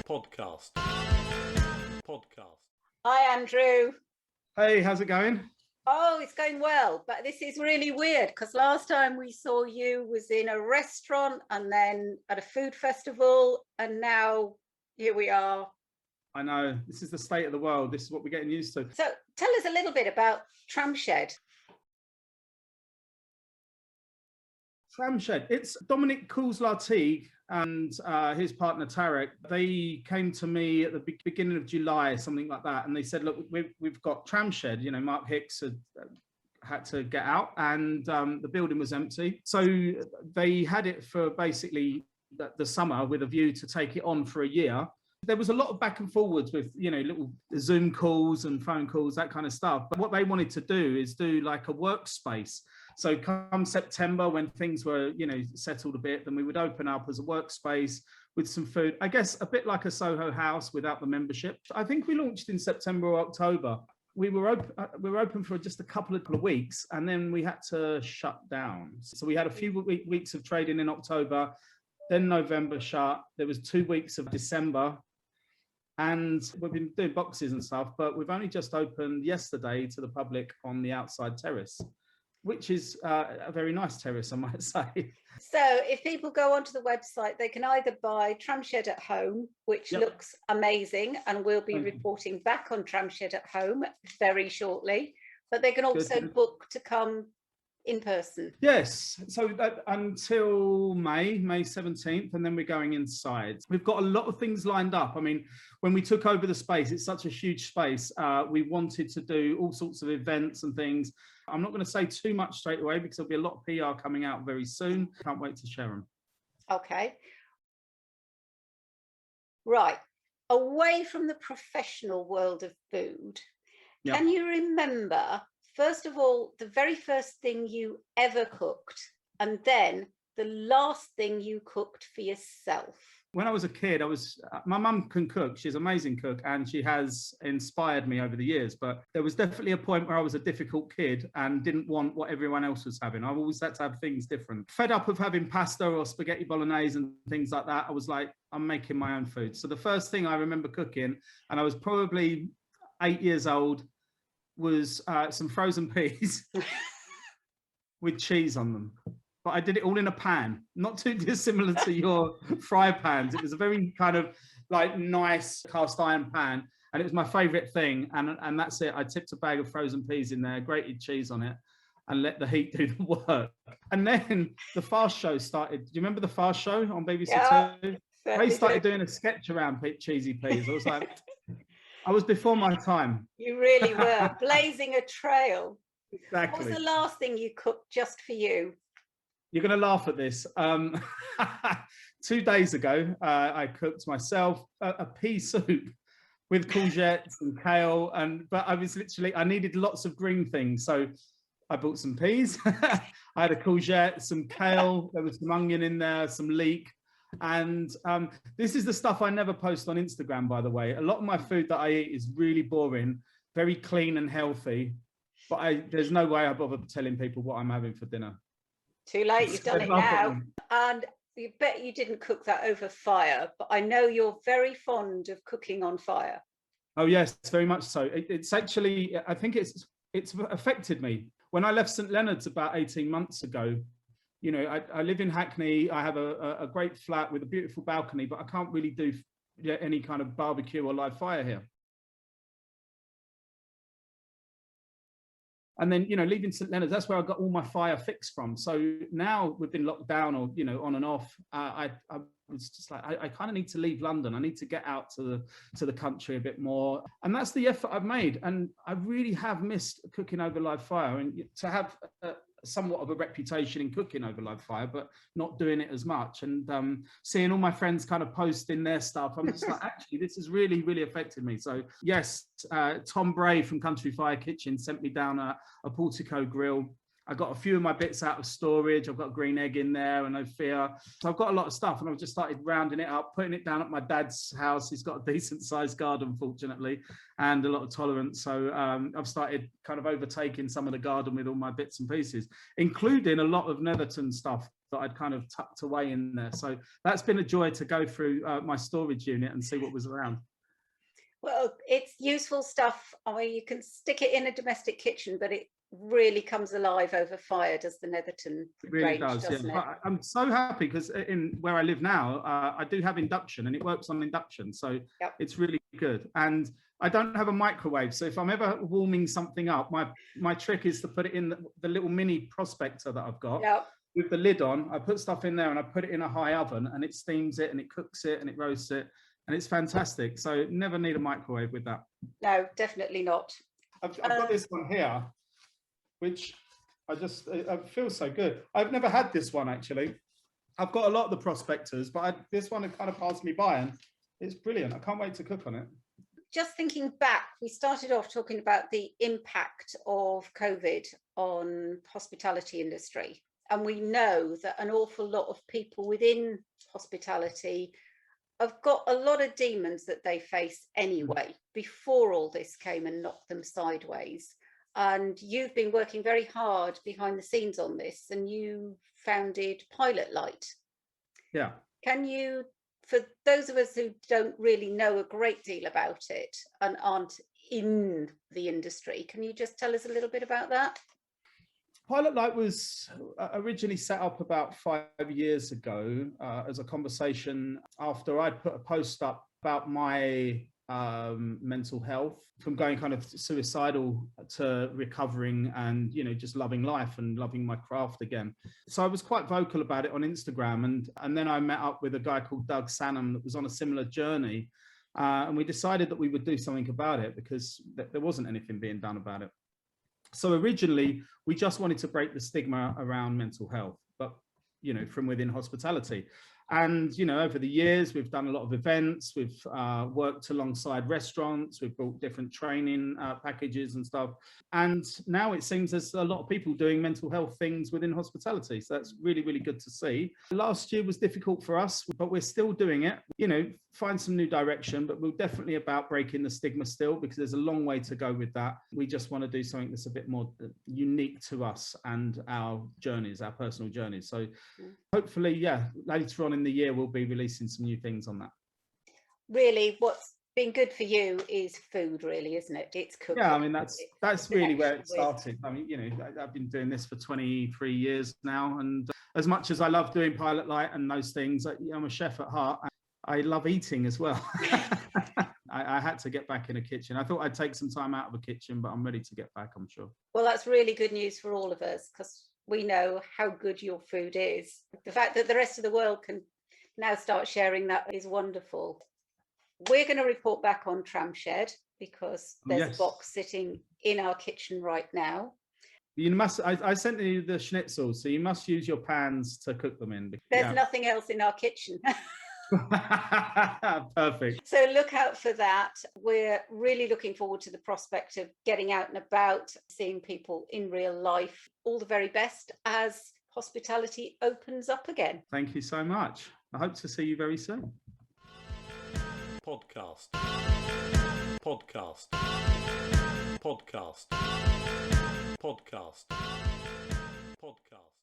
Podcast. Hi, Andrew. Hey, how's it going? Oh, it's going well, but this is really weird because last time we saw you was in a restaurant and then at a food festival, and now here we are. I know, this is the state of the world. This is what we're getting used to. So tell us a little bit about Tramshed. Tramshed. It's Dominic Coulslar-Teague and his partner Tarek. They came to me at the beginning of July, something like that, and they said, look, we've got Tramshed. You know, Mark Hicks had to get out and the building was empty. So they had it for basically the summer with a view to take it on for a year. There was a lot of back and forwards with, you know, little Zoom calls and phone calls, that kind of stuff. But what they wanted to do is do like a workspace. So come September, when things were, you know, settled a bit, then we would open up as a workspace with some food. I guess a bit like a Soho house without the membership. I think we launched in September or October. We were open for just a couple of weeks, and then we had to shut down. So we had a few weeks of trading in October, then November shut. There was 2 weeks of December. And we've been doing boxes and stuff, but we've only just opened yesterday to the public on the outside terrace, which is a very nice terrace, I might say. So if people go onto the website, they can either buy Tramshed at Home, which looks amazing, and we'll be reporting back on Tramshed at Home very shortly, but they can also book to come in person. Yes, so that until May 17th, and then we're going inside. We've got a lot of things lined up. I mean, when we took over the space, it's such a huge space. We wanted to do all sorts of events and things. I'm not going to say too much straight away because there'll be a lot of PR coming out very soon. Can't wait to share them. Okay. Right. Away from the professional world of food, can you remember, first of all, the very first thing you ever cooked, and then the last thing you cooked for yourself? When I was a kid, my mum can cook. She's an amazing cook, and she has inspired me over the years. But there was definitely a point where I was a difficult kid and didn't want what everyone else was having. I always had to have things different. Fed up of having pasta or spaghetti bolognese and things like that, I was like, I'm making my own food. So the first thing I remember cooking, and I was probably 8 years old, was some frozen peas with cheese on them. But I did it all in a pan, not too dissimilar to your fry pans. It was a very kind of like nice cast iron pan, and it was my favorite thing. And that's it. I tipped a bag of frozen peas in there, grated cheese on it, and let the heat do the work. And then the Fast Show started. Do you remember the Fast Show on BBC Two? They started doing a sketch around cheesy peas. I was like, I was before my time. You really were blazing a trail. Exactly. What was the last thing you cooked just for you? You're going to laugh at this. 2 days ago, I cooked myself a pea soup with courgettes and kale. But I needed lots of green things. So I bought some peas. I had a courgette, some kale. There was some onion in there, some leek. And this is the stuff I never post on Instagram, by the way. A lot of my food that I eat is really boring, very clean and healthy. But there's no way I bother telling people what I'm having for dinner. Too late, you've done it now. And you bet you didn't cook that over fire, but I know you're very fond of cooking on fire. Oh yes, very much so. It's actually, I think it's affected me. When I left St Leonard's about 18 months ago, you know, I live in Hackney. I have a great flat with a beautiful balcony, but I can't really do any kind of barbecue or live fire here. And then, you know, leaving St Leonard's, that's where I got all my fire fix from. So now we've been locked down, or, you know, on and off. I was just like, I kind of need to leave London. I need to get out to the country a bit more. And that's the effort I've made. And I really have missed cooking over live fire. And to have somewhat of a reputation in cooking over live fire, but not doing it as much. And seeing all my friends kind of posting their stuff, I'm just like, actually, this has really, really affected me. So yes, Tom Bray from Country Fire Kitchen sent me down a Portico grill. I got a few of my bits out of storage. I've got green egg in there and no fear. So I've got a lot of stuff, and I've just started rounding it up, putting it down at my dad's house. He's got a decent sized garden, fortunately, and a lot of tolerance. So I've started kind of overtaking some of the garden with all my bits and pieces, including a lot of Netherton stuff that I'd kind of tucked away in there. So that's been a joy to go through my storage unit and see what was around. Well, it's useful stuff. I mean, you can stick it in a domestic kitchen, but it really comes alive over fire, does the Netherton It really range, does, doesn't yeah. it? I'm so happy because in where I live now, I do have induction and it works on induction. So Yep. it's really good. And I don't have a microwave. So if I'm ever warming something up, my trick is to put it in the little mini prospector that I've got. Yep. With the lid on. I put stuff in there and I put it in a high oven and it steams it and it cooks it and it roasts it. And it's fantastic. So never need a microwave with that. No, definitely not. I've got this one here, which it feels so good. I've never had this one actually. I've got a lot of the prospectors, but this one kind of passed me by and it's brilliant. I can't wait to cook on it. Just thinking back, we started off talking about the impact of COVID on hospitality industry. And we know that an awful lot of people within hospitality have got a lot of demons that they face anyway, before all this came and knocked them sideways. And you've been working very hard behind the scenes on this, and you founded Pilot Light. Yeah. Can you, for those of us who don't really know a great deal about it and aren't in the industry, can you just tell us a little bit about that? Pilot Light was originally set up about 5 years ago as a conversation after I'd put a post up about my mental health, from going kind of suicidal to recovering and, you know, just loving life and loving my craft again. So I was quite vocal about it on Instagram. And then I met up with a guy called Doug Sanham that was on a similar journey. And we decided that we would do something about it because there wasn't anything being done about it. So originally, we just wanted to break the stigma around mental health, but, you know, from within hospitality. And, you know, over the years, we've done a lot of events. We've worked alongside restaurants. We've brought different training packages and stuff. And now it seems there's a lot of people doing mental health things within hospitality. So that's really, really good to see. Last year was difficult for us, but we're still doing it. You know, find some new direction, but we're definitely about breaking the stigma still, because there's a long way to go with that. We just want to do something that's a bit more unique to us and our journeys, our personal journeys. So hopefully, yeah, later on in the year, we'll be releasing some new things on that. Really, what's been good for you is food, really, isn't it? It's cooking. Yeah, I mean, that's really where it started. I mean, you know, I've been doing this for 23 years now. And as much as I love doing Pilot Light and those things, I'm a chef at heart. I love eating as well. I had to get back in a kitchen. I thought I'd take some time out of a kitchen, but I'm ready to get back, I'm sure. Well, that's really good news for all of us, because we know how good your food is. The fact that the rest of the world can now start sharing that is wonderful. We're going to report back on Tramshed because there's a box sitting in our kitchen right now. You must, I sent you the schnitzel, so you must use your pans to cook them in. There's nothing else in our kitchen. Perfect. So look out for that. We're really looking forward to the prospect of getting out and about, seeing people in real life. All the very best as hospitality opens up again. Thank you so much. I hope to see you very soon. Podcast. Podcast. Podcast. Podcast. Podcast.